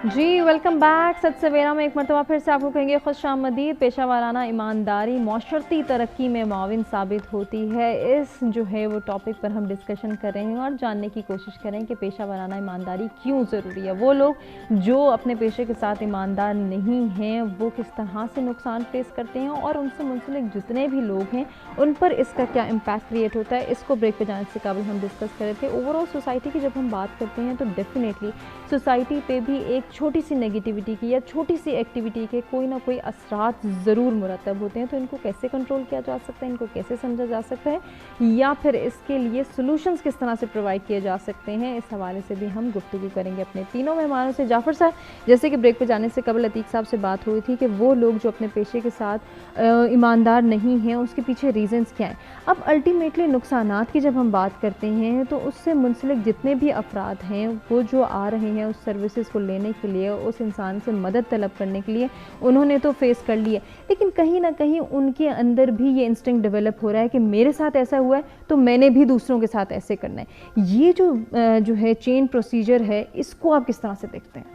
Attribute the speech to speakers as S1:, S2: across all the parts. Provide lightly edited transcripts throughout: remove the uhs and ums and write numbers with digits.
S1: जी welcome back. सत सवेरा में एक मरतबा फिर से आपको कहेंगे खुश आमदीद। पेशा वाराना ईमानदारी माशरती तरक्की में मुआविन साबित होती है। इस जो है वो टॉपिक पर हम डिस्कशन कर रहे हैं और जानने की कोशिश करें कि पेशा वाराना ईमानदारी क्यों ज़रूरी है। वो लोग जो अपने पेशे के साथ ईमानदार नहीं हैं वो किस तरह से नुकसान फेस करते हैं और उनसे मुंसलिक जितने भी लोग हैं उन पर इसका क्या इम्पैक्ट क्रिएट होता है। इसको ब्रेक पे जाने से कबल हम डिस्कस कर रहे थे। ओवरऑल सोसाइटी की जब हम बात करते हैं तो डेफिनेटली सोसाइटी पे भी एक छोटी सी नेगेटिविटी की या छोटी सी एक्टिविटी के कोई ना कोई असरात ज़रूर मुरतब होते हैं। तो इनको कैसे कंट्रोल किया जा सकता है, इनको कैसे समझा जा सकता है या फिर इसके लिए सॉल्यूशंस किस तरह से प्रोवाइड किए जा सकते हैं, इस हवाले से भी हम गुफ्तगू करेंगे अपने तीनों मेहमानों से। जाफ़र साहब, जैसे कि ब्रेक पे जाने से कबल अतीक साहब से बात हुई थी कि वो लोग जो अपने पेशे के साथ ईमानदार नहीं हैं उसके पीछे रीज़न्स क्या हैं। अब अल्टीमेटली नुकसानात की जब हम बात करते हैं तो उससे मुंसलिक जितने भी अफराद हैं वो जो आ रहे हैं उस सर्विसेज को लेने के लिए, उस इंसान से मदद तलब करने के लिए, उन्होंने तो फेस कर लिया, लेकिन कहीं ना कहीं उनके अंदर भी ये इंस्टिंक्ट डेवलप हो रहा है कि मेरे साथ ऐसा हुआ है तो मैंने भी दूसरों के साथ ऐसे करना है। ये जो है चेन प्रोसीजर है, इसको आप किस तरह से देखते हैं?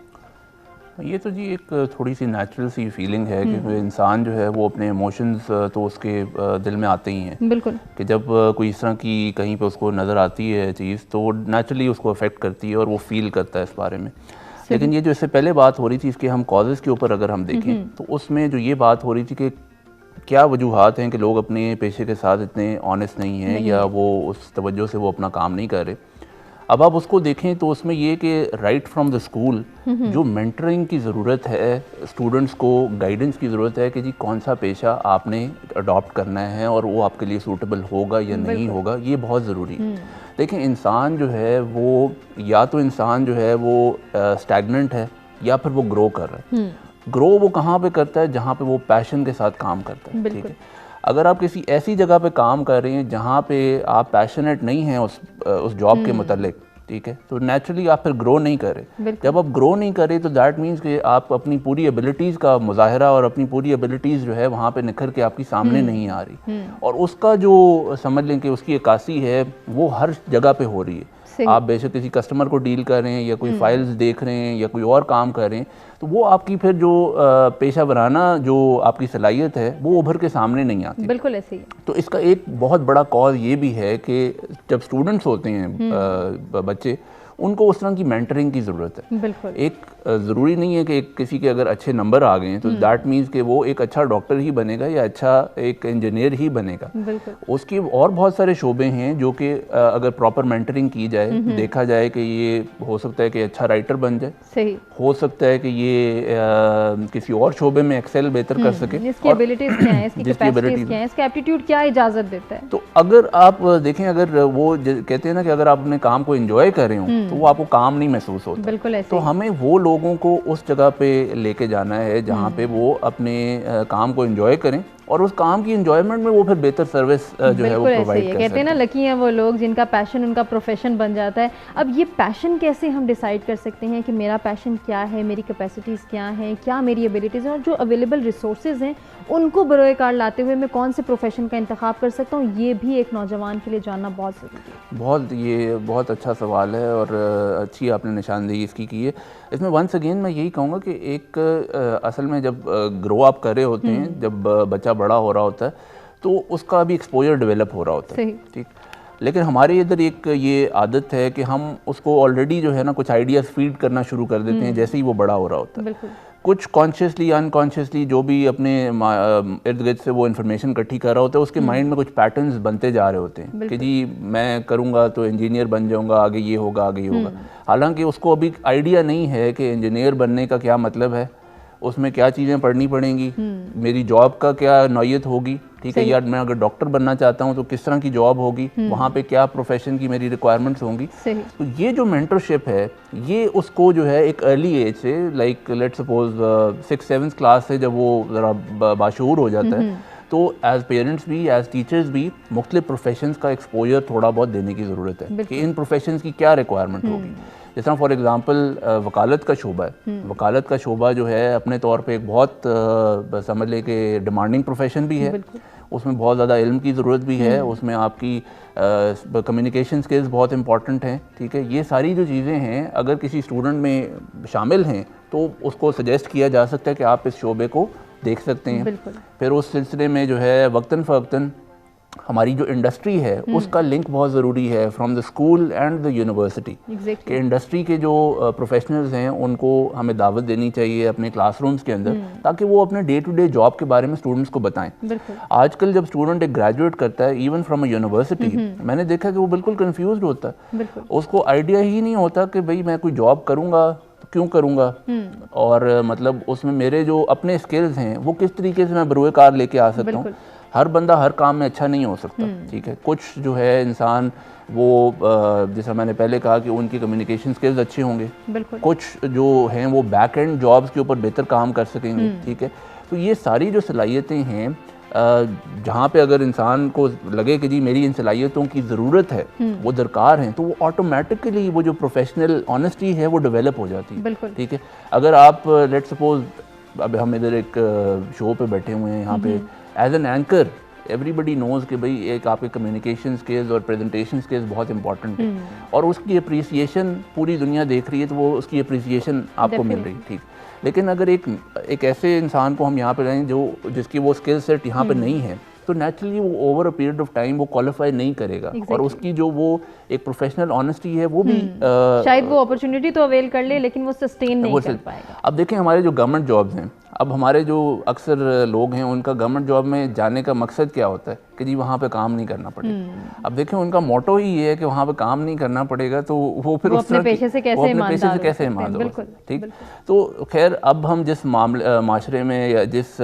S2: ये तो जी एक थोड़ी सी नेचुरल सी फीलिंग है कि इंसान जो है वो अपने इमोशंस तो उसके दिल में आते ही हैं।
S1: बिल्कुल।
S2: कि जब कोई इस तरह की कहीं पे उसको नज़र आती है चीज़ तो नेचुरली उसको अफेक्ट करती है और वो फील करता है इस बारे में। लेकिन ये जो इससे पहले बात हो रही थी इसके हम कॉजेज़ के ऊपर अगर हम देखें तो उसमें जो ये बात हो रही थी कि क्या वजूहात हैं कि लोग अपने पेशे के साथ इतने ऑनेस्ट नहीं हैं या वो उस तवज्जो से वो अपना काम नहीं कर रहे। अब आप उसको देखें तो उसमें ये कि राइट फ्रॉम द स्कूल जो मेंटरिंग की ज़रूरत है, स्टूडेंट्स को गाइडेंस की ज़रूरत है कि जी कौन सा पेशा आपने अडॉप्ट करना है और वो आपके लिए सूटेबल होगा या नहीं होगा, ये बहुत ज़रूरी है। देखिए इंसान जो है वो या तो इंसान जो है वो स्टैग्नेंट है या फिर वो ग्रो कर रहा है। ग्रो वो कहाँ पे करता है? जहाँ पे वो पैशन के साथ काम करता है। ठीक है, अगर आप किसी ऐसी जगह पे काम कर रहे हैं जहाँ पे आप पैशनेट नहीं हैं उस जॉब के मुतालिक, ठीक है, तो नेचुरली आप फिर ग्रो नहीं कर रहे। जब आप ग्रो नहीं कर रहे तो दैट मीन्स कि आप अपनी पूरी एबिलिटीज़ का मुजाहरा और अपनी पूरी एबिलिटीज़ जो है वहाँ पे निखर के आपकी सामने नहीं आ रही और उसका जो समझ लें कि उसकी अक्कासी है वो हर जगह पे हो रही है। आप बेशक किसी कस्टमर को डील कर रहे हैं या कोई फाइल्स देख रहे हैं या कोई और काम कर रहे हैं तो वो आपकी फिर जो पेशा वराना जो आपकी सलाहियत है वो उभर के सामने नहीं आती। बिल्कुल ऐसे ही। तो इसका एक बहुत बड़ा कॉज ये भी है कि जब स्टूडेंट्स होते हैं बच्चे, उनको उस तरह की मेंटरिंग की ज़रूरत है। बिल्कुल। एक ज़रूरी नहीं है कि किसी के अगर अच्छे नंबर आ गए हैं तो दैट मीन्स कि वो एक अच्छा डॉक्टर ही बनेगा या अच्छा एक इंजीनियर ही बनेगा। बिल्कुल। उसकी और बहुत सारे शोबे हैं जो कि अगर प्रॉपर मेंटरिंग की जाए, देखा जाए कि ये हो सकता है कि अच्छा राइटर बन जाए, सही हो सकता है कि ये किसी और शोबे में एक्सेल बेहतर कर सके। इसकी एबिलिटीज़ क्या है, इसकी कैपेसिटीज़ क्या है, इसका एप्टीट्यूड क्या इजाज़त देता है। तो अगर आप देखें, अगर वो कहते हैं ना कि अगर आप अपने काम को एंजॉय कर रहे हो तो वो आपको काम नहीं महसूस होता। बिल्कुल ऐसे। तो हमें वो लोगों को उस जगह पे लेके जाना है जहाँ पे वो अपने काम को एंजॉय करें और उस काम की एंजॉयमेंट में वो फिर बेहतर सर्विस जो है वो प्रोवाइड कर सकते हैं। कहते हैं ना, लकी हैं वो लोग जिनका पैशन उनका प्रोफेशन बन जाता है। अब ये पैशन कैसे हम डिसाइड कर सकते हैं कि मेरा पैशन क्या है, मेरी कैपेसिटीज़ क्या हैं, क्या मेरी एबिलिटीज़ हैं और जो अवेलेबल रिसोर्सेज हैं उनको बरोए कार लाते हुए मैं कौन से प्रोफेशन का इंतखाब कर सकता हूँ? ये भी एक नौजवान के लिए जानना बहुत ज़रूरी है। ये बहुत अच्छा सवाल है और अच्छी आपने निशानदेही इसकी की है। इसमें वंस अगेन मैं यही कहूँगा कि एक असल में जब ग्रो अप कर रहे होते हैं, जब बच्चा बड़ा हो रहा होता है तो उसका भी एक्सपोजर डेवलप हो रहा होता है। ठीक, लेकिन हमारे इधर एक ये आदत है कि हम उसको ऑलरेडी जो है ना कुछ आइडियाज़ फीड करना शुरू कर देते हैं जैसे ही वो बड़ा हो रहा होता है। कुछ कॉन्शियसली अनकॉन्शियसली जो भी अपने इर्द गिर्द से वो इन्फॉर्मेशन इकट्ठी कर रहा होता है उसके माइंड में कुछ पैटर्न्स बनते जा रहे होते हैं कि जी मैं करूँगा तो इंजीनियर बन जाऊँगा, आगे ये होगा, आगे ये होगा। हालांकि उसको अभी आइडिया नहीं है कि इंजीनियर बनने का क्या मतलब है, उसमें क्या चीज़ें पढ़नी पड़ेंगी, मेरी जॉब का क्या नौयत होगी। ठीक है, यार मैं अगर डॉक्टर बनना चाहता हूँ तो किस तरह की जॉब होगी, वहाँ पे क्या प्रोफेशन की मेरी रिक्वायरमेंट्स होंगी। तो ये जो मेंटरशिप है ये उसको जो है एक अर्ली एज से, लाइक लेट्स सपोज 6-7 क्लास से जब वो ज़रा बाशऊर हो जाता है तो एज पेरेंट्स भी एज टीचर्स भी मुख्तलिफ प्रोफेशंस का एक्सपोजर थोड़ा बहुत देने की ज़रूरत है कि इन प्रोफेशंस की क्या रिक्वायरमेंट होगी। जिस तरह फॉर एग्जांपल वकालत का शोबा है, वकालत का शोबा जो है अपने तौर पे एक बहुत समझ लें कि डिमांडिंग प्रोफेशन भी है। उसमें बहुत ज़्यादा इल्म की ज़रूरत भी है, उसमें आपकी कम्युनिकेशन स्किल्स बहुत इंपॉर्टेंट हैं, ठीक है। ये सारी जो चीज़ें हैं अगर किसी स्टूडेंट में शामिल हैं तो उसको सजेस्ट किया जा सकता है कि आप इस शोबे को देख सकते हैं। फिर उस सिलसिले में जो है वक्तन फ़वक्तन हमारी जो इंडस्ट्री है उसका लिंक बहुत ज़रूरी है from the school and the university. कि इंडस्ट्री के जो प्रोफेशनल्स हैं उनको हमें दावत देनी चाहिए अपने क्लासरूम्स के अंदर, ताकि वो अपने डे टू डे जॉब के बारे में स्टूडेंट्स को बताएं। आजकल जब स्टूडेंट एक ग्रेजुएट करता है इवन फ्रॉम अ यूनिवर्सिटी, मैंने देखा कि वो बिल्कुल कन्फ्यूज होता है, उसको आइडिया ही नहीं होता कि भाई मैं कोई जॉब करूँगा तो क्यों करूँगा, और मतलब उसमें मेरे जो अपने स्किल्स हैं वो किस तरीके से मैं बरूए कार लेके आ सकता हूँ। हर बंदा हर काम में अच्छा नहीं हो सकता, ठीक है। कुछ जो है इंसान वो जैसा मैंने पहले कहा कि उनकी कम्युनिकेशन स्किल्स अच्छे होंगे, कुछ जो हैं वो बैक एंड जॉब्स के ऊपर बेहतर काम कर सकेंगे, ठीक है। तो ये सारी जो सलाहियतें हैं जहाँ पे अगर इंसान को लगे कि जी मेरी इन सलाहियतों की ज़रूरत है, वो दरकार हैं, तो वो ऑटोमेटिकली वो जो प्रोफेशनल ऑनेस्टी है वो डेवलप हो जाती है, ठीक है। अगर आप लेट सपोज अब हम इधर एक शो पे बैठे हुए हैं, यहाँ पे as an anchor everybody knows कि भाई एक आपके कम्युनिकेशन स्किल्स और प्रेजेंटेशन स्किल्स बहुत इंपॉर्टेंट है, और उसकी अप्रिसिएशन पूरी दुनिया देख रही है, तो वो उसकी अप्रिसिएशन आपको मिल रही है, ठीक। लेकिन अगर एक ऐसे इंसान को हम यहाँ पे लाएं जो जिसकी वो स्किल सेट यहाँ पे नहीं है, तो नेचुरली वो over a period of time वो क्वालिफाई नहीं करेगा, और उसकी जो वो एक प्रोफेशनल ऑनेस्टी है वो भी
S1: शायद वो अपॉर्चुनिटी तो अवेल कर ले लेकिन वो सस्टेन नहीं कर पाएगा।
S2: अब देखें हमारे जो गवर्नमेंट जॉब्स हैं, अब हमारे जो अक्सर लोग हैं उनका गवर्नमेंट जॉब में जाने का मकसद क्या होता है कि जी वहाँ पे काम नहीं करना पड़ेगा। अब देखें उनका मोटो ही ये है कि वहाँ पे काम नहीं करना पड़ेगा, तो वो फिर उस तरह
S1: पेशे से कैसे
S2: ईमानदार हो, ठीक। तो खैर अब हम जिस मामले माशरे में या जिस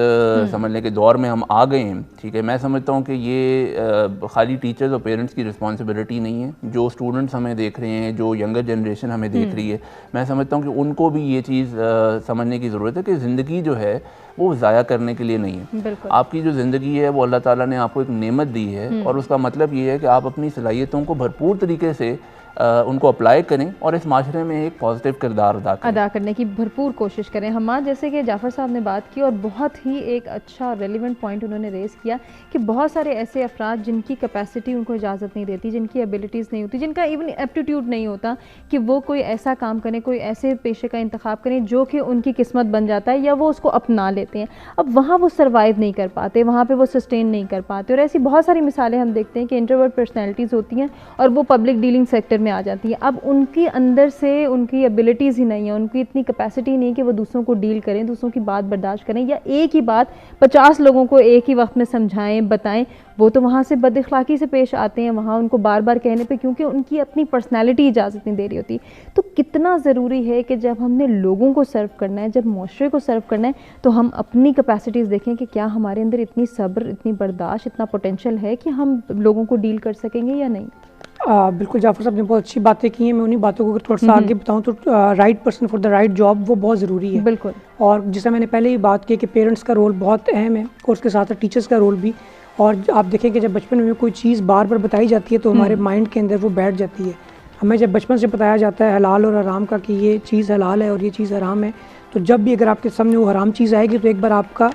S2: समझने के दौर में हम आ गए हैं, ठीक है, मैं समझता हूँ कि ये खाली टीचर्स और पेरेंट्स की रिस्पॉन्सिबिलिटी नहीं है। जो स्टूडेंट्स हमें देख रहे हैं, जो यंगर जनरेशन हमें देख रही है, मैं समझता हूँ कि उनको भी ये चीज़ समझने की ज़रूरत है कि ज़िंदगी जो है वो ज़ाया करने के लिए नहीं है। आपकी जो ज़िंदगी है वो अल्लाह ताला ने आपको एक नेमत दी है, और उसका मतलब ये है कि आप अपनी सलाहियतों को भरपूर तरीके से उनको अप्लाई करें और इस माशरे में एक पॉजिटिव किरदार अदा
S1: करने की भरपूर कोशिश करें। हमारा जैसे कि जाफ़र साहब ने बात की और बहुत ही एक अच्छा रेलिवेंट पॉइंट उन्होंने रेज़ किया कि बहुत सारे ऐसे अफराद जिनकी कैपेसिटी उनको इजाज़त नहीं देती, जिनकी एबिलिटीज़ नहीं होती, जिनका इवन एप्टीट्यूड नहीं होता कि वो कोई ऐसा काम करें, कोई ऐसे पेशे का इंतखाब करें जो कि उनकी किस्मत बन जाता है या वो उसको अपना लेते हैं। अब वहाँ वो सर्वाइव नहीं कर पाते, वहाँ पर वो सस्टेन नहीं कर पाते, और ऐसी बहुत सारी मिसालें हम देखते हैं कि इंट्रोवर्ट पर्सनैलिटीज़ होती हैं और वो पब्लिक डीलिंग सेक्टर में आ जाती है। अब उनके अंदर से उनकी एबिलिटीज़ ही नहीं है, उनकी इतनी कैपेसिटी नहीं है कि वो दूसरों को डील करें, दूसरों की बात बर्दाश्त करें, या एक ही बात 50 लोगों को एक ही वक्त में समझाएं, बताएं। वो तो वहाँ से बदअखलाकी से पेश आते हैं, वहाँ उनको बार बार कहने पे, क्योंकि उनकी अपनी पर्सनैलिटी इजाज़त नहीं दे रही होती। तो कितना ज़रूरी है कि जब हमने लोगों को सर्व करना है, जब मुआशरे को सर्व करना है, तो हम अपनी कैपेसिटीज़ देखें कि क्या हमारे अंदर इतनी सब्र, इतनी बर्दाश्त, इतना पोटेंशियल है कि हम लोगों को डील कर सकेंगे या नहीं।
S3: बिल्कुल जाफर साहब ने बहुत अच्छी बातें की हैं। मैं उन्हीं बातों को अगर थोड़ा सा आगे बताऊं तो right person for the right job वो बहुत ज़रूरी है।
S1: बिल्कुल।
S3: और जैसा मैंने पहले ही बात की कि पेरेंट्स का रोल बहुत अहम है और उसके साथ साथ टीचर्स का रोल भी। और आप देखें कि जब बचपन में कोई चीज़ बार बार बताई जाती है तो हमारे माइंड के अंदर वो बैठ जाती है। हमें जब बचपन से बताया जाता है हलाल और हराम का कि ये चीज़ हलाल है और ये चीज़ हराम है, तो जब भी अगर आपके सामने वो हराम चीज़ आएगी तो एक बार आपका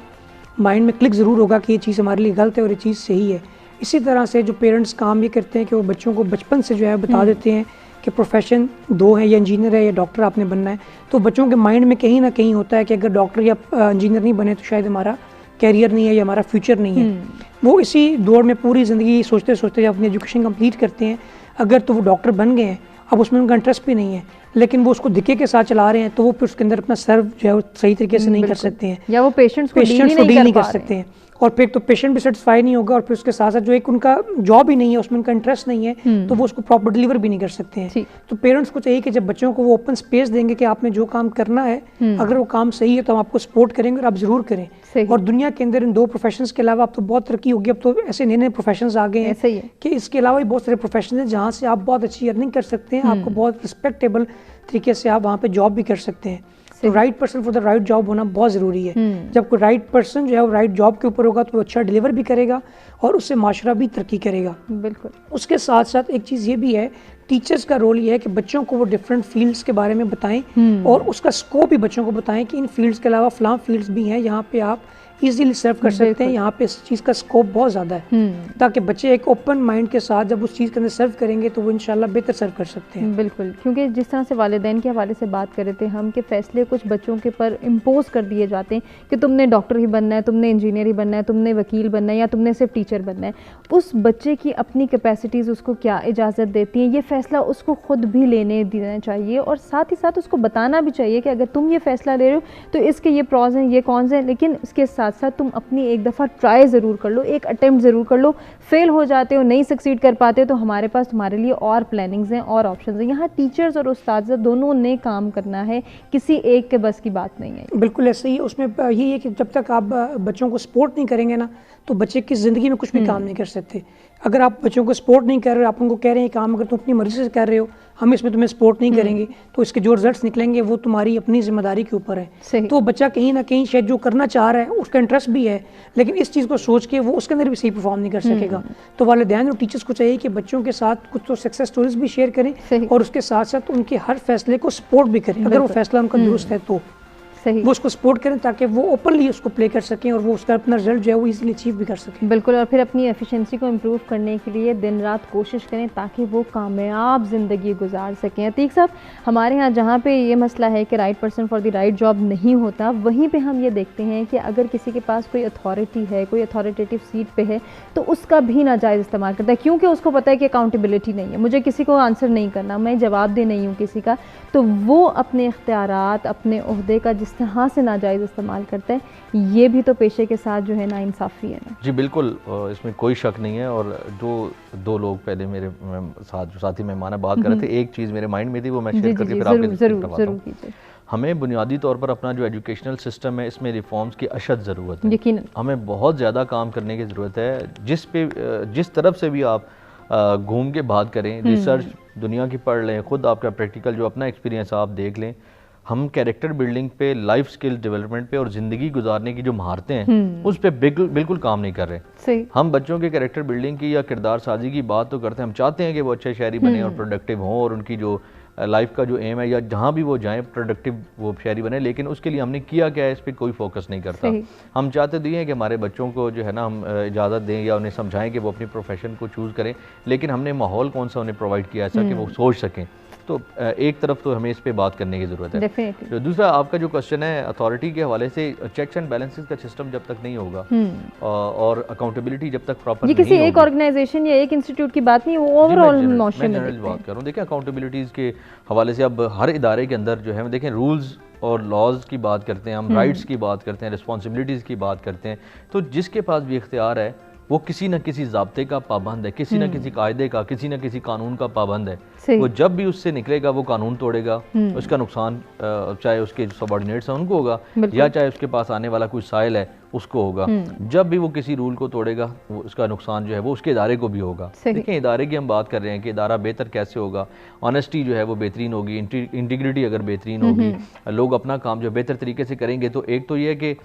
S3: माइंड में क्लिक ज़रूर होगा कि ये चीज़ हमारे लिए गलत है और ये चीज़ सही है। इसी तरह से जो पेरेंट्स काम ये करते हैं कि वो बच्चों को बचपन से जो है बता देते हैं कि प्रोफेशन दो है, या इंजीनियर है या डॉक्टर आपने बनना है, तो बच्चों के माइंड में कहीं ना कहीं होता है कि अगर डॉक्टर या इंजीनियर नहीं बने तो शायद हमारा कैरियर नहीं है या हमारा फ्यूचर नहीं है। वो इसी दौर में पूरी ज़िंदगी सोचते सोचते जब अपनी एजुकेशन कंप्लीट करते हैं, अगर तो वो डॉक्टर बन गए हैं, अब उसमें उनका इंटरेस्ट भी नहीं है, लेकिन वो उसको धिक्के के साथ चला रहे हैं, तो वो फिर उसके अंदर अपना सर्व जो है वो सही तरीके से नहीं कर सकते हैं,
S1: या वो पेशेंट्स को डील नहीं कर सकते हैं।
S3: और फिर तो पेशेंट भी सेटिस्फाई नहीं होगा, और फिर उसके साथ साथ जो एक उनका जॉब ही नहीं है, उसमें उनका इंटरेस्ट नहीं है, तो वो उसको प्रॉपर डिलीवर भी नहीं कर सकते हैं। तो पेरेंट्स को चाहिए कि जब बच्चों को वो ओपन स्पेस देंगे कि आपने जो काम करना है, अगर वो काम सही है तो हम आपको सपोर्ट करेंगे और आप ज़रूर करें। और दुनिया के अंदर इन दो प्रोफेशंस के अलावा अब तो बहुत तरक्की होगी, अब तो ऐसे नए नए प्रोफेशंस आ गए हैं कि इसके अलावा भी बहुत सारे प्रोफेशन हैं जहाँ से आप बहुत अच्छी अर्निंग कर सकते हैं, आपको बहुत रिस्पेक्टेबल तरीके से आप वहाँ पे जॉब भी कर सकते हैं। तो right person for the right job होना बहुत ज़रूरी है। जब कोई राइट पर्सन जो है वो राइट जॉब के ऊपर होगा तो वो अच्छा डिलीवर भी करेगा और उससे माशरा भी तरक्की करेगा।
S1: बिल्कुल।
S3: उसके साथ साथ एक चीज़ ये भी है, टीचर्स का रोल ये है कि बच्चों को वो डिफरेंट फील्ड्स के बारे में बताएं और उसका स्कोप भी बच्चों को बताएं कि इन फील्ड्स के अलावा फलां फील्ड्स भी हैं, यहाँ पे आप इजीली सर्व कर सकते हैं। यहाँ पे इस चीज़ का स्कोप बहुत ज़्यादा है, ताकि बच्चे एक ओपन माइंड के साथ जब उस चीज़ के अंदर सर्व करेंगे तो वो इंशाल्लाह बेहतर सर्व कर सकते हैं।
S1: बिल्कुल, क्योंकि जिस तरह से वालिदैन के हवाले से बात कर रहे थे हम कि फ़ैसले कुछ बच्चों के पर इम्पोज कर दिए जाते हैं कि तुमने डॉक्टर ही बनना है, तुमने इंजीनियर ही बनना है, तुमने वकील बनना है या तुमने सिर्फ टीचर बनना है। उस बच्चे की अपनी कैपेसिटीज़ उसको क्या इजाज़त देती हैं, ये फ़ैसला उसको ख़ुद भी लेने देना चाहिए और साथ ही साथ उसको बताना भी चाहिए कि अगर तुम ये फ़ैसला ले रहे हो तो इसके ये प्रॉज हैं, ये कॉन्स हैं, लेकिन इसके साथ साथ तुम अपनी एक दफ़ा ट्राई ज़रूर कर लो, एक अटेम्प्ट ज़रूर कर लो। फेल हो जाते हो, नहीं सक्सीड कर पाते तो हमारे पास तुम्हारे लिए और प्लानिंग्स हैं और ऑप्शंस हैं। यहाँ टीचर्स और उस्ताद दोनों ने काम करना है, किसी एक के बस की बात नहीं है।
S3: बिल्कुल ऐसे ही उसमें यही है कि जब तक आप बच्चों को सपोर्ट नहीं करेंगे ना तो बच्चे की ज़िंदगी में कुछ भी काम नहीं कर सकते। अगर आप बच्चों को सपोर्ट नहीं कर रहे हो, आप उनको कह रहे हैं काम अगर तुम अपनी मर्ज़ी से कर रहे हो, हम इसमें तुम्हें सपोर्ट नहीं करेंगे, तो इसके जो रिजल्ट्स निकलेंगे वो तुम्हारी अपनी जिम्मेदारी के ऊपर है। तो बच्चा कहीं ना कहीं शायद जो करना चाह रहा है उसका इंटरेस्ट भी है, लेकिन इस चीज़ को सोच के वो उसके अंदर भी सही परफॉर्म नहीं कर सकेगा। तो वालिदैन और टीचर्स को चाहिए कि बच्चों के साथ कुछ तो सक्सेस स्टोरीज भी शेयर करें और उसके साथ साथ उनके हर फैसले को सपोर्ट भी करें। अगर वो फैसला उनका दुरुस्त है तो
S1: सही
S3: वो उसको सपोर्ट करें ताकि वो ओपनली उसको प्ले कर सकें और वो उसका अपना रिजल्ट जो है वो इजीली अचीव भी कर सकें।
S1: बिल्कुल, और फिर अपनी एफिशिएंसी को इम्प्रूव करने के लिए दिन रात कोशिश करें ताकि वो कामयाब ज़िंदगी गुजार सकें। अतीक साहब, हमारे यहाँ जहाँ पे ये मसला है कि right person for the right job नहीं होता, वहीं पे हम ये देखते हैं कि अगर किसी के पास कोई अथॉरिटी है, कोई अथॉरिटेटिव सीट पे है, तो उसका भी नाजायज़ इस्तेमाल करता है, क्योंकि उसको पता है कि अकाउंटेबिलिटी नहीं है, मुझे किसी को आंसर नहीं करना, मैं जवाब दे नहीं हूँ किसी का, तो वो अपने इख्तियारात, अपने ओहदे का जिस तरह से नाजायज़ इस्तेमाल करता है, ये भी तो पेशे के साथ जो है ना इंसाफ़ी है ना।
S4: जी बिल्कुल, इसमें कोई शक नहीं है। और जो दो लोग पहले मेरे साथ जो साथी मेहमान बात कर रहे थे, एक चीज़ मेरे माइंड में थी वो मैं शेयर करके फिर आपके
S1: ज़रूर कीजिए।
S4: हमें बुनियादी तौर पर अपना जो एजुकेशनल सिस्टम है इसमें रिफॉर्म्स की अशद ज़रूरत है।
S1: यकीनन
S4: हमें बहुत ज़्यादा काम करने की ज़रूरत है। जिस तरफ से भी आप घूम के बात करें, रिसर्च दुनिया की पढ़ लें, ख़ुद आपका प्रैक्टिकल जो अपना एक्सपीरियंस आप देख लें, हम कैरेक्टर बिल्डिंग पे, लाइफ स्किल डेवलपमेंट पे और ज़िंदगी गुजारने की जो महारतें हैं उस पे बिल्कुल काम नहीं कर रहे।
S1: सही।
S4: हम बच्चों के कैरेक्टर बिल्डिंग की या किरदार साजी की बात तो करते हैं, हम चाहते हैं कि वो अच्छे शहरी बने और प्रोडक्टिव हों और उनकी जो लाइफ का जो एम है या जहाँ भी वो जाएं प्रोडक्टिव वो शहरी बने, लेकिन उसके लिए हमने किया क्या है इस पर कोई फोकस नहीं करता। हम चाहते तो ये हैं कि हमारे बच्चों को जो है ना हम इजाज़त दें या उन्हें समझाएं कि वो अपनी प्रोफेशन को चूज़ करें, लेकिन हमने माहौल कौन सा उन्हें प्रोवाइड किया ऐसा कि वो सोच सकें। तो एक तरफ तो हमें इस पे बात करने की ज़रूरत है। तो दूसरा आपका जो क्वेश्चन है अथॉरिटी के हवाले से, चेक्स एंड बैलेंसेस का सिस्टम जब तक नहीं होगा और अकाउंटेबिलिटी जब तक प्रॉपर नहीं होगी, ये
S1: किसी एक ऑर्गेनाइजेशन या एक इंस्टीट्यूट की बात नहीं, वो ओवरऑल माशरे में
S4: बात कर रहा हूँ। देखिए अकाउंटेबिलिटीज़ के हवाले से अब हर इदारे के अंदर जो है देखें रूल्स और लॉज की बात करते हैं, हम राइट्स की बात करते हैं, रिस्पॉन्सिबिलिटीज़ की बात करते हैं, तो जिसके पास भी इख्तियार है वो किसी न किसी ज़ाब्ते का पाबंद है, किसी न किसी कायदे का, किसी न किसी कानून का पाबंद है। वो जब भी उससे निकलेगा वो कानून तोड़ेगा, उसका नुकसान चाहे उसके सबॉर्डिनेट्स हैं उनको होगा या चाहे उसके पास आने वाला कोई साइल है उसको होगा। जब भी वो किसी रूल को तोड़ेगा वो उसका नुकसान जो है वो उसके इदारे को भी होगा। देखिए इदारे की हम बात कर रहे हैं कि इदारा बेहतर कैसे होगा, ऑनेस्टी जो है वो बेहतरीन होगी, इंटीग्रिटी अगर बेहतरीन होगी, लोग अपना काम जो बेहतर तरीके से करेंगे, तो एक तो ये है कि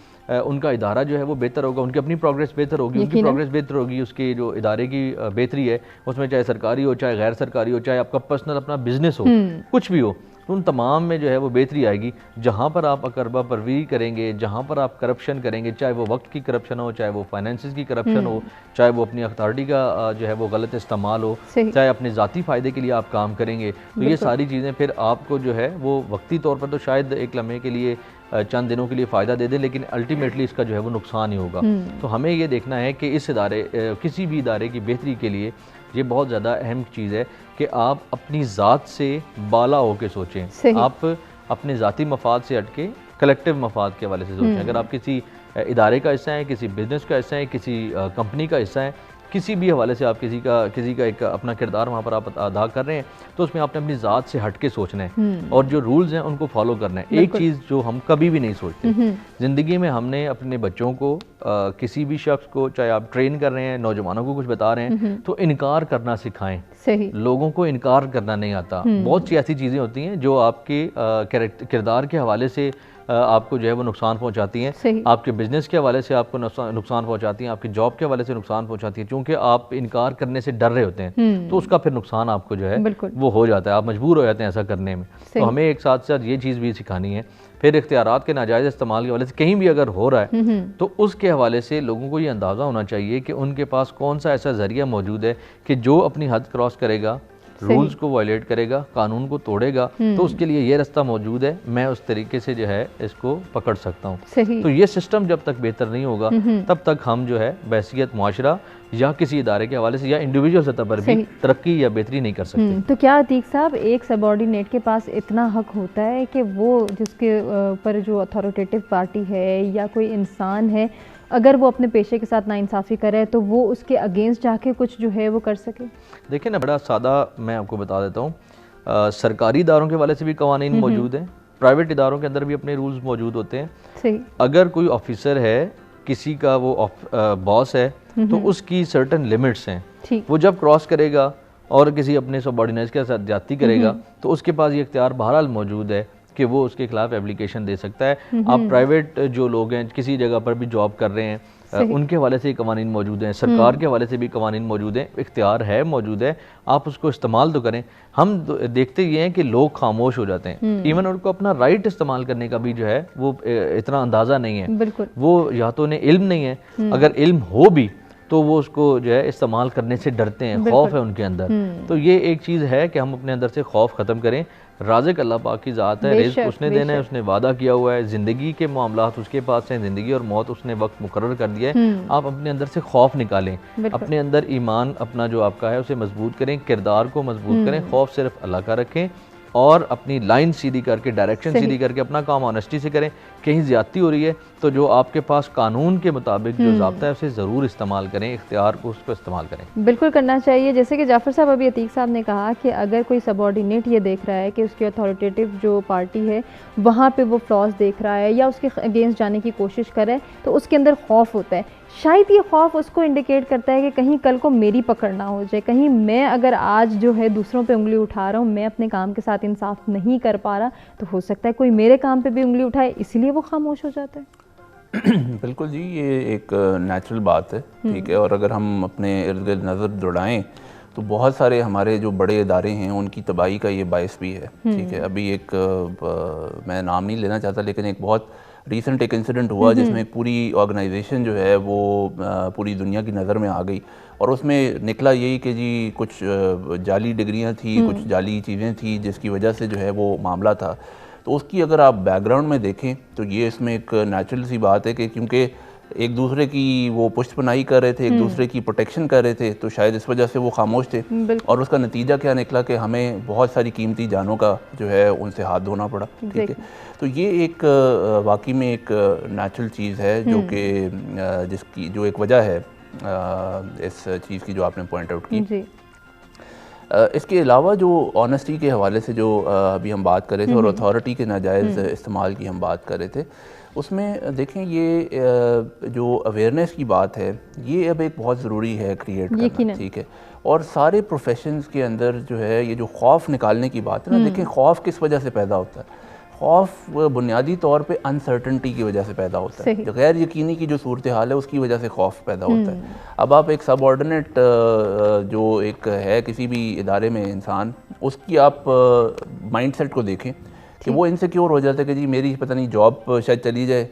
S4: उनका इदारा जो है वो बेहतर होगा, उनकी अपनी प्रोग्रेस बेहतर होगी, उनकी प्रोग्रेस बेहतर होगी, उसके जो इदारे की बेहतरी है उसमें चाहे सरकारी हो चाहे गैर सरकारी हो, चाहे आपका पर्सनल अपना बिजनेस हो, कुछ भी हो, उन तमाम में जो है वो बेहतरी आएगी। जहाँ पर आप अकरबा परवी करेंगे, जहाँ पर आप करप्शन करेंगे, चाहे वो वक्त की करप्शन हो, चाहे वो फाइनेंसेस की करप्शन हो, चाहे वो अपनी अथॉरिटी का जो है वो गलत इस्तेमाल हो, चाहे अपने ज़ाती फ़ायदे के लिए आप काम करेंगे, तो ये सारी चीज़ें फिर आपको जो है वो वक्ती तौर पर तो शायद एक लम्हे के लिए चंद दिनों के लिए फ़ायदा दे दें, लेकिन अल्टीमेटली इसका जो है वो नुकसान ही होगा। तो हमें ये देखना है कि इस इदारे किसी भी इदारे की बेहतरी के लिए ये बहुत ज़्यादा अहम चीज़ है कि आप अपनी ज़ात से बाला होकर सोचें, आप अपने ज़ाती मफाद से हट के कलेक्टिव मफाद के हवाले से सोचें। अगर आप किसी इदारे का हिस्सा हैं, किसी बिजनेस का हिस्सा है, किसी कंपनी का हिस्सा है, किसी भी हवाले से आप किसी का एक अपना किरदार वहाँ पर आप अदा कर रहे हैं, तो उसमें आपने अपनी ज़ात से हट के सोचना है और जो रूल्स हैं उनको फॉलो करना है। एक चीज़ जो हम कभी भी नहीं सोचते ज़िंदगी में, हमने अपने बच्चों को किसी भी शख्स को, चाहे आप ट्रेन कर रहे हैं, नौजवानों को कुछ बता रहे हैं, तो इनकार करना सिखाएं।
S1: सही। लोगों
S4: को इनकार करना नहीं आता। बहुत सी ऐसी चीज़ें होती हैं जो आपके किरदार के हवाले से आपको जो है वो नुकसान पहुंचाती हैं, आपके बिजनेस के हवाले से आपको नुकसान पहुंचाती हैं, आपकी जॉब के हवाले से नुकसान पहुंचाती है। क्योंकि आप इनकार करने से डर रहे होते हैं तो उसका फिर नुकसान आपको जो है वो हो जाता है, आप मजबूर हो जाते हैं ऐसा करने में। तो हमें एक साथ साथ ये चीज़ भी सिखानी है। फिर इख्तियारात के नाजायज़ इस्तेमाल के हवाले से कहीं भी अगर हो रहा है तो उसके हवाले से लोगों को ये अंदाज़ा होना चाहिए कि उनके पास कौन सा ऐसा ज़रिया मौजूद है कि जो अपनी हद क्रॉस करेगा, रूल्स को वायलेट करेगा, कानून को तोड़ेगा, तो उसके लिए ये रास्ता मौजूद है, मैं उस तरीके से जो है इसको पकड़ सकता हूँ। तो ये सिस्टम जब तक बेहतर नहीं होगा तब तक हम जो है बहसियत मुआशरा या किसी इदारे के हवाले से या इंडिविजुअल सतह पर भी तरक्की या बेहतरी नहीं कर सकते।
S1: तो क्या अतीक साहब, एक सबॉर्डिनेट के पास इतना हक होता है कि वो जिसके ऊपर जो अथॉरिटेटिव पार्टी है या कोई इंसान है, अगर वो अपने पेशे के साथ नाइंसाफ़ी करे तो वो उसके अगेंस्ट जाके कुछ जो है वो कर सके?
S4: देखिए ना, बड़ा सादा मैं आपको बता देता हूँ, सरकारी इदारों के वाले से भी कवानीन मौजूद हैं, प्राइवेट इदारों के अंदर भी अपने रूल्स मौजूद होते हैं।
S1: सही।
S4: अगर कोई ऑफिसर है, किसी का वो बॉस है, तो उसकी सर्टन लिमिट्स हैं, वो जब क्रॉस करेगा और किसी अपने सबऑर्डिनेट्स के साथ ज्यादती करेगा तो उसके पास ये इख्तियार बहरहाल मौजूद है कि वो उसके खिलाफ एप्लीकेशन दे सकता है। आप प्राइवेट जो लोग हैं, किसी जगह पर भी जॉब कर रहे हैं, उनके हवाले से कवानीन मौजूद हैं, सरकार के हवाले से भी कवानीन मौजूद हैं, इख्तियार है मौजूद है, आप उसको इस्तेमाल तो करें। हम देखते ये हैं कि लोग खामोश हो जाते हैं, इवन उनको अपना राइट इस्तेमाल करने का भी जो है वो इतना अंदाज़ा नहीं है। वो या तो उन्हें इल्म नहीं है, अगर इल्म हो भी तो वो उसको जो है इस्तेमाल करने से डरते हैं, खौफ है उनके अंदर। तो ये एक चीज़ है कि हम अपने अंदर से खौफ ख़त्म करें। राज़िक अल्लाह पाक की ज़ात है, रिज़्क़ उसने देना है, उसने वादा किया हुआ है, ज़िंदगी के मामलात उसके पास हैं, ज़िंदगी और मौत उसने वक्त मुकर्रर कर दिया है। आप अपने अंदर से खौफ निकालें, अपने अंदर ईमान अपना जो आपका है उसे मजबूत करें, किरदार को मजबूत करें, खौफ सिर्फ अल्लाह का रखें और अपनी लाइन सीधी करके, डायरेक्शन सीधी करके अपना काम ऑनेस्टी से करें। कहीं ज़्यादती हो रही है तो जो आपके पास कानून के मुताबिक जो ज़ाब्ता है उसे ज़रूर इस्तेमाल करें, इख्तियार को उसको इस्तेमाल करें।
S1: बिल्कुल करना चाहिए। जैसे कि जाफ़र साहब, अभी अतीक साहब ने कहा कि अगर कोई सबऑर्डिनेट ये देख रहा है कि उसकी अथॉरिटेटिव जो पार्टी है वहाँ पे वो फ्लॉज देख रहा है या उसके अगेंस्ट जाने की कोशिश कर रहा है, तो उसके अंदर खौफ होता है। शायद ये खौफ उसको इंडिकेट करता है कि कहीं कल को मेरी पकड़ ना हो जाए, कहीं मैं अगर आज जो है दूसरों पे उंगली उठा रहा हूँ, मैं अपने काम के साथ इंसाफ नहीं कर पा रहा, तो हो सकता है कोई मेरे काम पे भी उंगली उठाए, इसीलिए वो खामोश हो जाता है।
S2: बिल्कुल जी, ये एक नेचुरल बात है, ठीक है। और अगर हम अपने इर्द गिर्द नज़र दौड़ाएं तो बहुत सारे हमारे जो बड़े इदारे हैं उनकी तबाही का ये बायस भी है, ठीक है। अभी एक मैं नाम नहीं लेना चाहता, लेकिन एक बहुत रिसेंट एक इंसिडेंट हुआ जिसमें एक पूरी ऑर्गेनाइजेशन जो है वो पूरी दुनिया की नज़र में आ गई और उसमें निकला यही कि जी कुछ जाली डिग्रियां थी, कुछ जाली चीज़ें थी जिसकी वजह से जो है वो मामला था। तो उसकी अगर आप बैकग्राउंड में देखें तो ये इसमें एक नेचुरल सी बात है कि क्योंकि एक दूसरे की वो पुष्टपनाही कर रहे थे, एक दूसरे की प्रोटेक्शन कर रहे थे, तो शायद इस वजह से वो खामोश थे। और उसका नतीजा क्या निकला कि हमें बहुत सारी कीमती जानों का जो है उनसे हाथ धोना पड़ा, ठीक है। तो ये एक वाकई में एक नेचुरल चीज़ है जो कि जिसकी जो एक वजह है इस चीज़ की जो आपने पॉइंट आउट की। इसके अलावा जो ऑनेस्टी के हवाले से जो अभी हम बात कर रहे थे और अथॉरिटी के नाजायज़ इस्तेमाल की हम बात कर रहे थे, उसमें देखें ये जो अवेयरनेस की बात है ये अब एक बहुत ज़रूरी है क्रिएट करना, ठीक है। और सारे प्रोफेशंस के अंदर जो है ये जो खौफ निकालने की बात है ना, देखें खौफ किस वजह से पैदा होता है। खौफ बुनियादी तौर पे अनसर्टनिटी की वजह से पैदा होता है, जो गैर यकीनी की जो सूरत हाल है उसकी वजह से खौफ पैदा होता है। अब आप एक सबऑर्डिनेट जो एक है किसी भी इदारे में इंसान, उसकी आप माइंडसेट को देखें कि वो इनसिक्योर हो जाता है कि जी मेरी पता नहीं जॉब शायद चली जाए,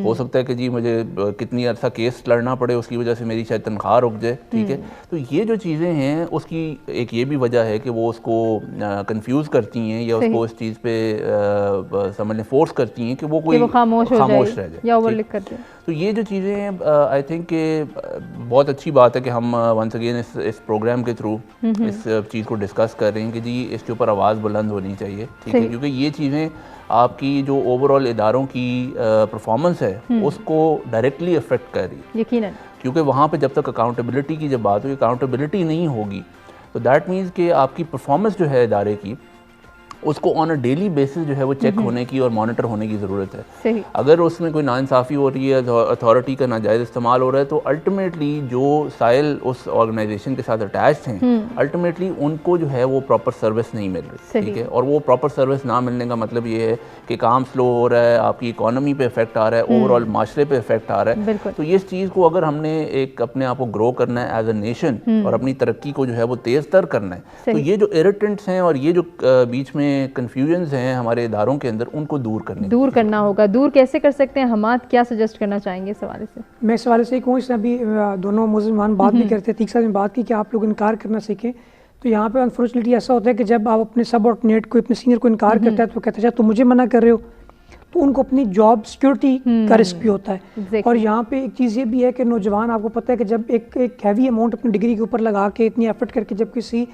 S2: हो सकता है कि जी मुझे कितनी अर्सा केस लड़ना पड़े, उसकी वजह से मेरी शायद तनख्वाह रुक जाए, ठीक है। तो ये जो चीज़ें हैं उसकी एक ये भी वजह है कि वो उसको कंफ्यूज करती हैं या उसको इस चीज़ पे समझ लें फोर्स करती हैं कि वो कोई
S1: खामोश रह जाए या ओवरलुक कर दे।
S2: तो ये जो चीज़ें हैं आई थिंक कि बहुत अच्छी बात है कि हम वंस अगेन इस प्रोग्राम के थ्रू इस चीज़ को डिस्कस कर रहे हैं कि जी इसके ऊपर आवाज़ बुलंद होनी चाहिए, ठीक है। क्योंकि ये चीज़ें आपकी जो ओवरऑल इदारों की परफॉर्मेंस है उसको डायरेक्टली अफेक्ट कर रही है,
S1: यकीनन।
S2: क्योंकि वहाँ पे जब तक अकाउंटेबिलिटी की जब बात होगी, अकाउंटेबिलिटी नहीं होगी तो दैट मीन्स कि आपकी परफॉर्मेंस जो है इदारे की उसको ऑन अ डेली बेसिस जो है वो चेक होने की और मॉनिटर होने की ज़रूरत है।
S1: सही।
S2: अगर उसमें कोई नाइंसाफ़ी हो रही है, अथॉरिटी का नाजायज़ इस्तेमाल हो रहा है, तो अल्टीमेटली जो साइल उस ऑर्गेनाइजेशन के साथ अटैच्ड हैं अल्टीमेटली उनको जो है वो प्रॉपर सर्विस नहीं मिल रही, ठीक है। और वो प्रॉपर सर्विस ना मिलने का मतलब ये है कि काम स्लो हो रहा है, आपकी इकॉनमी पे इफेक्ट आ रहा है, ओवरऑल माशरे पे इफेक्ट आ रहा है। तो ये चीज़ को अगर हमने एक अपने आप को ग्रो करना है एज अ नेशन और अपनी तरक्की को जो है वो तेज़ तर करना है, तो ये जो इरिटेंट्स हैं और ये जो बीच में में कन्फ्यूजन्स हैं हमारे इदारों के अंदर, उनको दूर
S1: करना होगा। दूर कैसे कर सकते हैं? हमाद क्या सजेस्ट करना चाहेंगे इस हवाले से?
S3: मैं इस हवाले से कहूँ, इसमें अभी दोनों मुसलमान बात भी करते हैं, तीसरा दिन बात की कि आप लोग इनकार करना सीखें। तो यहाँ पे अनफॉर्चुनेटली ऐसा होता है कि जब आप अपने सबऑर्डिनेट को, अपने सीनियर को इनकार करता है तो कहते हैं तुम मुझे मना कर रहे हो, तो उनको अपनी जॉब सिक्योरिटी का रिस्क भी होता है। और यहाँ पे एक चीज़ ये भी है कि नौजवान, आपको पता है कि जब एक हैवी अमाउंट अपनी डिग्री के ऊपर लगा के, इतनी एफर्ट करके जब किसी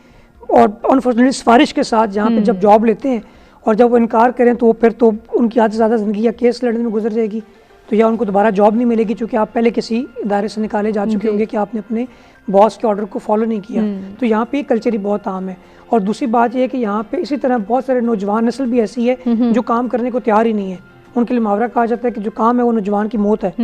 S3: और अनफॉर्चुनेटली सिफारिश के साथ जहाँ पे जब जॉब लेते हैं और जब वो इनकार करें तो फिर तो उनकी आधे से ज़्यादा ज़िंदगी या केस लड़ने में गुजर जाएगी, तो या उनको दोबारा जॉब नहीं मिलेगी क्योंकि आप पहले किसी इदारे से निकाले जा चुके होंगे कि आपने अपने बॉस के ऑर्डर को फॉलो नहीं किया। तो यहाँ पे कल्चर ही बहुत आम है। और दूसरी बात यह है कि यहाँ पे इसी तरह बहुत सारे नौजवान नस्ल भी ऐसी है जो काम करने को तैयार ही नहीं है। उनके लिए मुहावरा कहा जाता है कि जो काम है वो नौजवान की मौत है।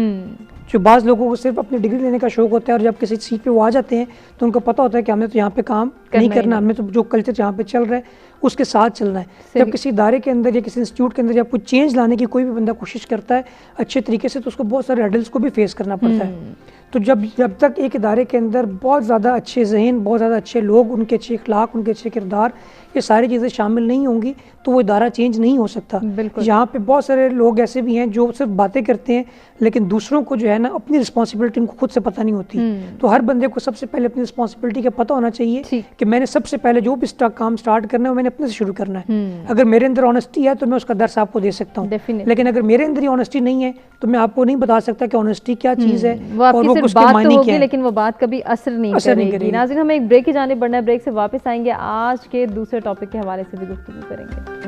S3: जो बाज़ लोगों को सिर्फ अपनी डिग्री लेने का शौक होता है और जब किसी सीट पे वो आ जाते हैं तो उनको पता होता है कि हमें तो यहाँ पे काम नहीं करना, हमें तो जो कल्चर यहाँ पे चल रहा है उसके साथ चलना है। जब किसी इदारे के अंदर या किसी इंस्टीट्यूट के अंदर जब कुछ चेंज लाने की कोई भी बंदा कोशिश करता है अच्छे तरीके से, तो उसको बहुत सारे हर्डल्स को भी फेस करना पड़ता है। तो जब तक एक इदारे के अंदर बहुत ज़्यादा अच्छे ज़हन, बहुत ज़्यादा अच्छे लोग, उनके अच्छे अखलाक, उनके अच्छे किरदार, ये सारी चीज़ें शामिल नहीं होंगी तो वो इदारा चेंज नहीं हो सकता। यहाँ पे बहुत सारे लोग ऐसे भी हैं जो सिर्फ बातें करते हैं लेकिन दूसरों को जो है ना अपनी रिस्पॉन्सिबिलिटी उनको खुद से पता नहीं होती। तो हर बंदे को सबसे पहले अपनी रिस्पॉन्सिबिलिटी का पता होना चाहिए कि मैंने सबसे पहले जो भी काम स्टार्ट करना है वो मैंने अपने से शुरू करना है। अगर मेरे अंदर ऑनेस्टी है तो मैं उसका दर्स आपको दे सकता हूँ, लेकिन अगर मेरे अंदर ही ऑनेस्टी नहीं है तो मैं आपको नहीं बता सकता कि ऑनेस्टी क्या चीज़ है और वो उसके मायने क्या है।
S1: लेकिन वो बात कभी असर नहीं करेगी। नाज़रीन, हमें एक ब्रेक की जाने बढ़ना है, ब्रेक से वापस आएंगे, आज के दूसरे टॉपिक के हवाले से भी गुफ्तगू करेंगे।